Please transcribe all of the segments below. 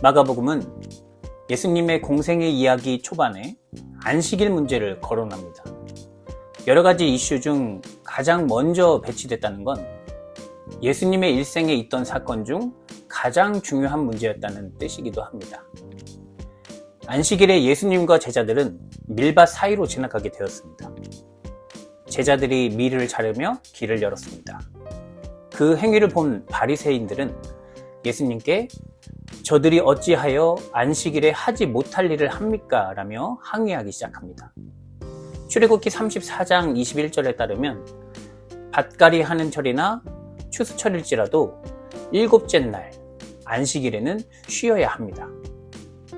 마가복음은 예수님의 공생의 이야기 초반에 안식일 문제를 거론합니다. 여러 가지 이슈 중 가장 먼저 배치됐다는 건 예수님의 일생에 있던 사건 중 가장 중요한 문제였다는 뜻이기도 합니다. 안식일에 예수님과 제자들은 밀밭 사이로 지나가게 되었습니다. 제자들이 밀을 자르며 길을 열었습니다. 그 행위를 본 바리새인들은 예수님께 저들이 어찌하여 안식일에 하지 못할 일을 합니까? 라며 항의하기 시작합니다. 출애굽기 34장 21절에 따르면 밭갈이 하는 철이나 추수철일지라도 일곱째 날 안식일에는 쉬어야 합니다.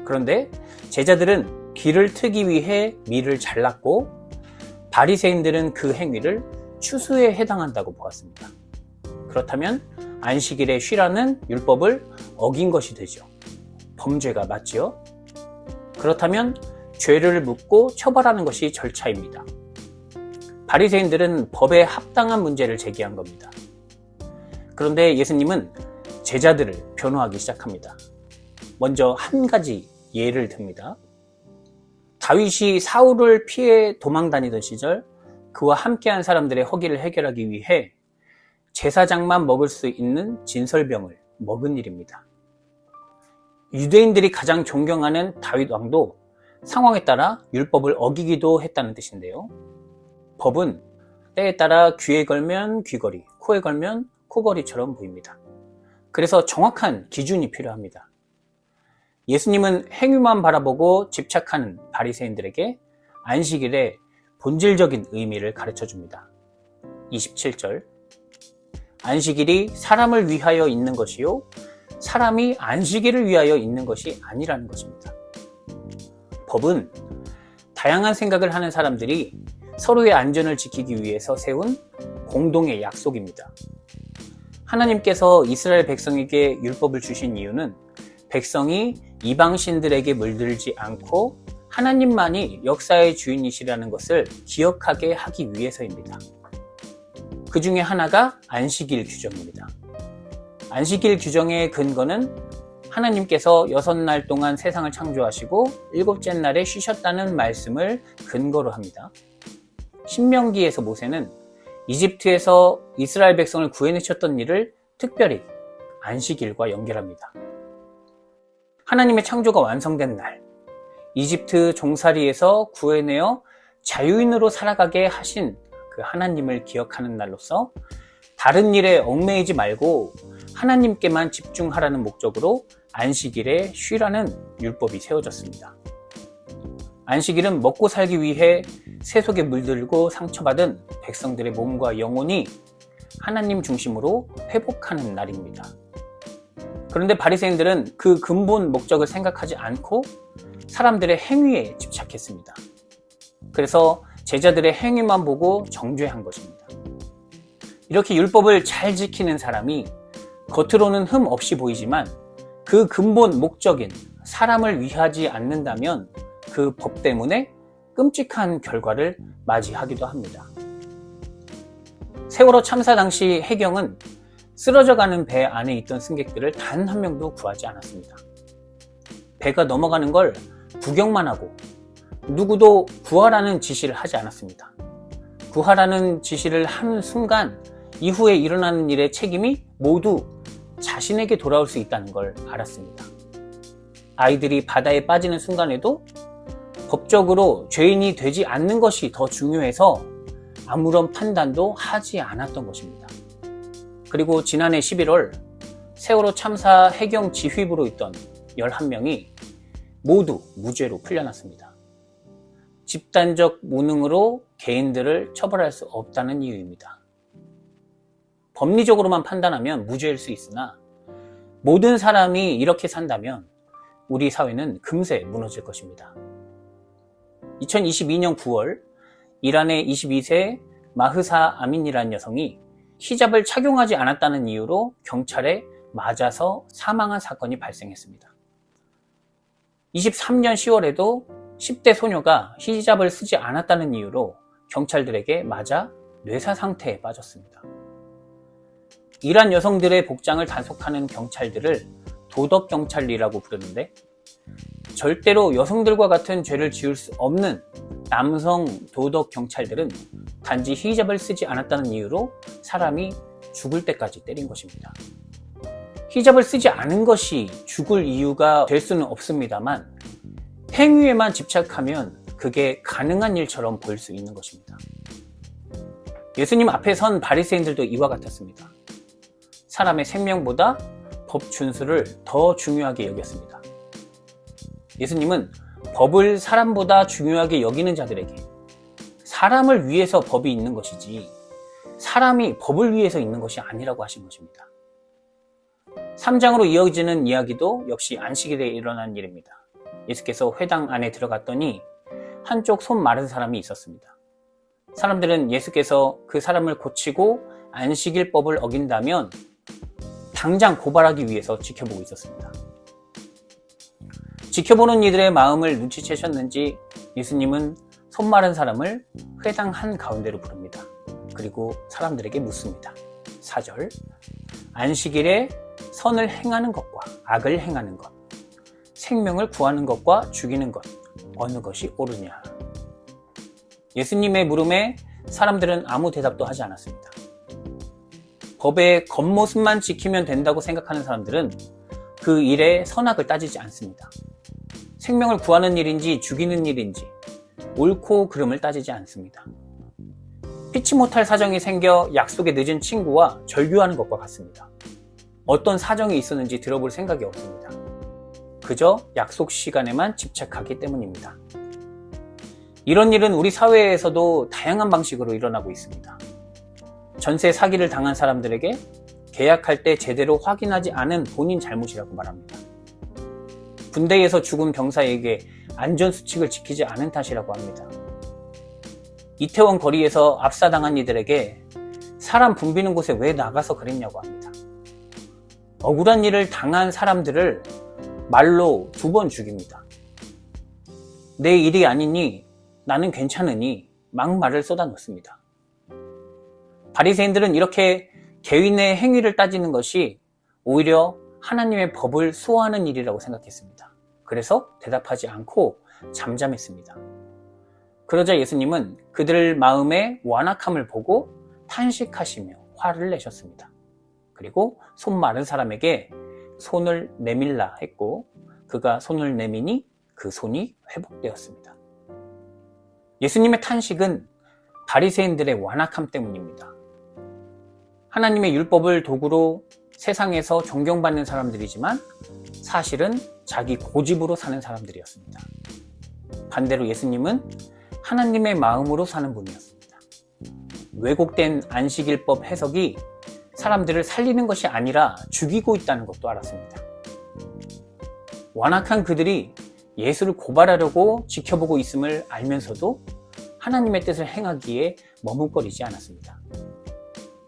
그런데 제자들은 길을 트기 위해 밀을 잘랐고 바리새인들은 그 행위를 추수에 해당한다고 보았습니다. 그렇다면 안식일에 쉬라는 율법을 어긴 것이 되죠. 범죄가 맞지요? 그렇다면 죄를 묻고 처벌하는 것이 절차입니다. 바리새인들은 법에 합당한 문제를 제기한 겁니다. 그런데 예수님은 제자들을 변호하기 시작합니다. 먼저 한 가지 예를 듭니다. 다윗이 사울을 피해 도망 다니던 시절 그와 함께한 사람들의 허기를 해결하기 위해 제사장만 먹을 수 있는 진설병을 먹은 일입니다. 유대인들이 가장 존경하는 다윗 왕도 상황에 따라 율법을 어기기도 했다는 뜻인데요. 법은 때에 따라 귀에 걸면 귀걸이, 코에 걸면 코걸이처럼 보입니다. 그래서 정확한 기준이 필요합니다. 예수님은 행위만 바라보고 집착하는 바리새인들에게 안식일의 본질적인 의미를 가르쳐줍니다. 27절 안식일이 사람을 위하여 있는 것이요 사람이 안식일을 위하여 있는 것이 아니라는 것입니다. 법은 다양한 생각을 하는 사람들이 서로의 안전을 지키기 위해서 세운 공동의 약속입니다. 하나님께서 이스라엘 백성에게 율법을 주신 이유는 백성이 이방신들에게 물들지 않고 하나님만이 역사의 주인이시라는 것을 기억하게 하기 위해서입니다. 그 중에 하나가 안식일 규정입니다. 안식일 규정의 근거는 하나님께서 6날 동안 세상을 창조하시고 7째 날에 쉬셨다는 말씀을 근거로 합니다. 신명기에서 모세는 이집트에서 이스라엘 백성을 구해내셨던 일을 특별히 안식일과 연결합니다. 하나님의 창조가 완성된 날, 이집트 종살이에서 구해내어 자유인으로 살아가게 하신 그 하나님을 기억하는 날로서 다른 일에 얽매이지 말고 하나님께만 집중하라는 목적으로 안식일에 쉬라는 율법이 세워졌습니다. 안식일은 먹고 살기 위해 세속에 물들고 상처받은 백성들의 몸과 영혼이 하나님 중심으로 회복하는 날입니다. 그런데 바리새인들은 그 근본 목적을 생각하지 않고 사람들의 행위에 집착했습니다. 그래서 제자들의 행위만 보고 정죄한 것입니다. 이렇게 율법을 잘 지키는 사람이 겉으로는 흠 없이 보이지만 그 근본 목적인 사람을 위하지 않는다면 그 법 때문에 끔찍한 결과를 맞이하기도 합니다. 세월호 참사 당시 해경은 쓰러져가는 배 안에 있던 승객들을 단 한 명도 구하지 않았습니다. 배가 넘어가는 걸 구경만 하고 누구도 구하라는 지시를 하지 않았습니다. 구하라는 지시를 하는 순간 이후에 일어나는 일의 책임이 모두 자신에게 돌아올 수 있다는 걸 알았습니다. 아이들이 바다에 빠지는 순간에도 법적으로 죄인이 되지 않는 것이 더 중요해서 아무런 판단도 하지 않았던 것입니다. 그리고 지난해 11월 세월호 참사 해경 지휘부로 있던 11명이 모두 무죄로 풀려났습니다. 집단적 무능으로 개인들을 처벌할 수 없다는 이유입니다. 법리적으로만 판단하면 무죄일 수 있으나 모든 사람이 이렇게 산다면 우리 사회는 금세 무너질 것입니다. 2022년 9월 이란의 22세 마흐사 아민이라는 여성이 히잡을 착용하지 않았다는 이유로 경찰에 맞아서 사망한 사건이 발생했습니다. 23년 10월에도 10대 소녀가 히잡을 쓰지 않았다는 이유로 경찰들에게 맞아 뇌사 상태에 빠졌습니다. 이란 여성들의 복장을 단속하는 경찰들을 도덕경찰이라고 부르는데, 절대로 여성들과 같은 죄를 지을 수 없는 남성 도덕경찰들은 단지 히잡을 쓰지 않았다는 이유로 사람이 죽을 때까지 때린 것입니다. 히잡을 쓰지 않은 것이 죽을 이유가 될 수는 없습니다만, 행위에만 집착하면 그게 가능한 일처럼 보일 수 있는 것입니다. 예수님 앞에 선 바리새인들도 이와 같았습니다. 사람의 생명보다 법 준수를 더 중요하게 여겼습니다. 예수님은 법을 사람보다 중요하게 여기는 자들에게 사람을 위해서 법이 있는 것이지 사람이 법을 위해서 있는 것이 아니라고 하신 것입니다. 3장으로 이어지는 이야기도 역시 안식일에 일어난 일입니다. 예수께서 회당 안에 들어갔더니 한쪽 손 마른 사람이 있었습니다. 사람들은 예수께서 그 사람을 고치고 안식일법을 어긴다면 당장 고발하기 위해서 지켜보고 있었습니다. 지켜보는 이들의 마음을 눈치채셨는지 예수님은 손 마른 사람을 회당 한가운데로 부릅니다. 그리고 사람들에게 묻습니다. 4절, 안식일에 선을 행하는 것과 악을 행하는 것, 생명을 구하는 것과 죽이는 것, 어느 것이 옳으냐? 예수님의 물음에 사람들은 아무 대답도 하지 않았습니다. 법의 겉모습만 지키면 된다고 생각하는 사람들은 그 일의 선악을 따지지 않습니다. 생명을 구하는 일인지 죽이는 일인지 옳고 그름을 따지지 않습니다. 피치 못할 사정이 생겨 약속에 늦은 친구와 절규하는 것과 같습니다. 어떤 사정이 있었는지 들어볼 생각이 없습니다. 그저 약속 시간에만 집착하기 때문입니다. 이런 일은 우리 사회에서도 다양한 방식으로 일어나고 있습니다. 전세 사기를 당한 사람들에게 계약할 때 제대로 확인하지 않은 본인 잘못이라고 말합니다. 군대에서 죽은 병사에게 안전수칙을 지키지 않은 탓이라고 합니다. 이태원 거리에서 압사당한 이들에게 사람 붐비는 곳에 왜 나가서 그랬냐고 합니다. 억울한 일을 당한 사람들을 말로 2번 죽입니다. 내 일이 아니니 나는 괜찮으니 막 말을 쏟아놓습니다. 바리새인들은 이렇게 개인의 행위를 따지는 것이 오히려 하나님의 법을 수호하는 일이라고 생각했습니다. 그래서 대답하지 않고 잠잠했습니다. 그러자 예수님은 그들 마음의 완악함을 보고 탄식하시며 화를 내셨습니다. 그리고 손 마른 사람에게 손을 내밀라 했고 그가 손을 내미니 그 손이 회복되었습니다. 예수님의 탄식은 바리새인들의 완악함 때문입니다. 하나님의 율법을 도구로 세상에서 존경받는 사람들이지만 사실은 자기 고집으로 사는 사람들이었습니다. 반대로 예수님은 하나님의 마음으로 사는 분이었습니다. 왜곡된 안식일법 해석이 사람들을 살리는 것이 아니라 죽이고 있다는 것도 알았습니다. 완악한 그들이 예수를 고발하려고 지켜보고 있음을 알면서도 하나님의 뜻을 행하기에 머뭇거리지 않았습니다.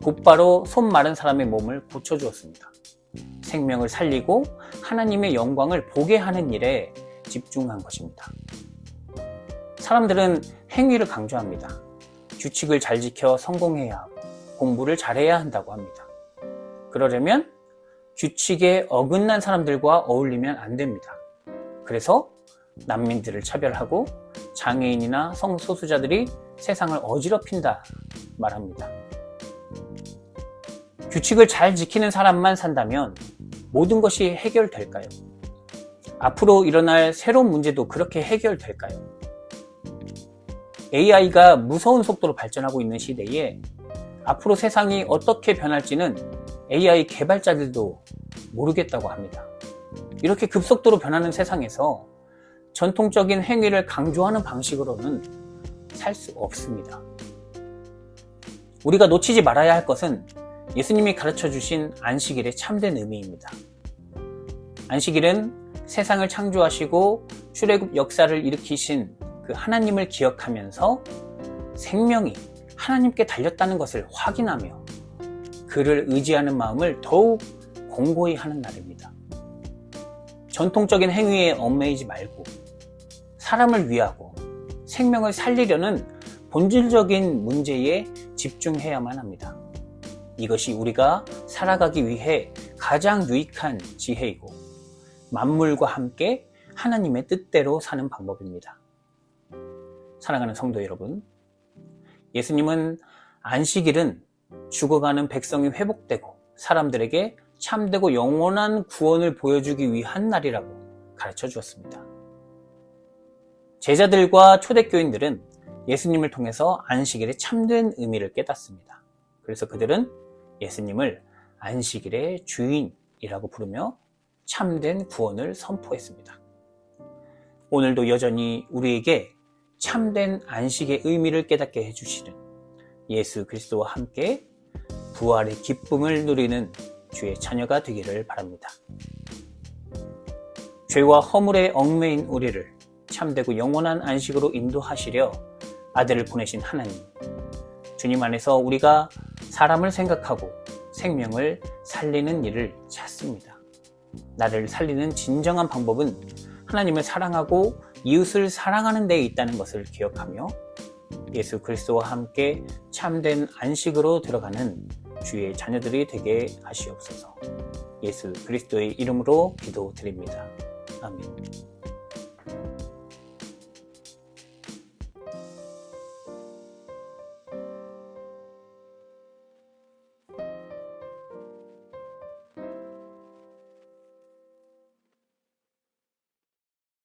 곧바로 손 마른 사람의 몸을 고쳐주었습니다. 생명을 살리고 하나님의 영광을 보게 하는 일에 집중한 것입니다. 사람들은 행위를 강조합니다. 규칙을 잘 지켜 성공해야 하고 공부를 잘해야 한다고 합니다. 그러려면 규칙에 어긋난 사람들과 어울리면 안 됩니다. 그래서 난민들을 차별하고 장애인이나 성소수자들이 세상을 어지럽힌다 말합니다. 규칙을 잘 지키는 사람만 산다면 모든 것이 해결될까요? 앞으로 일어날 새로운 문제도 그렇게 해결될까요? AI가 무서운 속도로 발전하고 있는 시대에 앞으로 세상이 어떻게 변할지는 AI 개발자들도 모르겠다고 합니다. 이렇게 급속도로 변하는 세상에서 전통적인 행위를 강조하는 방식으로는 살 수 없습니다. 우리가 놓치지 말아야 할 것은 예수님이 가르쳐 주신 안식일의 참된 의미입니다. 안식일은 세상을 창조하시고 출애굽 역사를 일으키신 그 하나님을 기억하면서 생명이 하나님께 달렸다는 것을 확인하며 그를 의지하는 마음을 더욱 공고히 하는 날입니다. 전통적인 행위에 얽매이지 말고 사람을 위하고 생명을 살리려는 본질적인 문제에 집중해야만 합니다. 이것이 우리가 살아가기 위해 가장 유익한 지혜이고 만물과 함께 하나님의 뜻대로 사는 방법입니다. 사랑하는 성도 여러분, 예수님은 안식일은 죽어가는 백성이 회복되고 사람들에게 참되고 영원한 구원을 보여주기 위한 날이라고 가르쳐 주었습니다. 제자들과 초대교인들은 예수님을 통해서 안식일의 참된 의미를 깨닫습니다. 그래서 그들은 예수님을 안식일의 주인이라고 부르며 참된 구원을 선포했습니다. 오늘도 여전히 우리에게 참된 안식의 의미를 깨닫게 해주시는 예수 그리스도와 함께 부활의 기쁨을 누리는 주의 자녀가 되기를 바랍니다. 죄와 허물에 얽매인 우리를 참되고 영원한 안식으로 인도하시려 아들을 보내신 하나님, 주님 안에서 우리가 사람을 생각하고 생명을 살리는 일을 찾습니다. 나를 살리는 진정한 방법은 하나님을 사랑하고 이웃을 사랑하는 데 있다는 것을 기억하며 예수 그리스도와 함께 참된 안식으로 들어가는 주의 자녀들이 되게 하시옵소서. 예수 그리스도의 이름으로 기도드립니다. 아멘.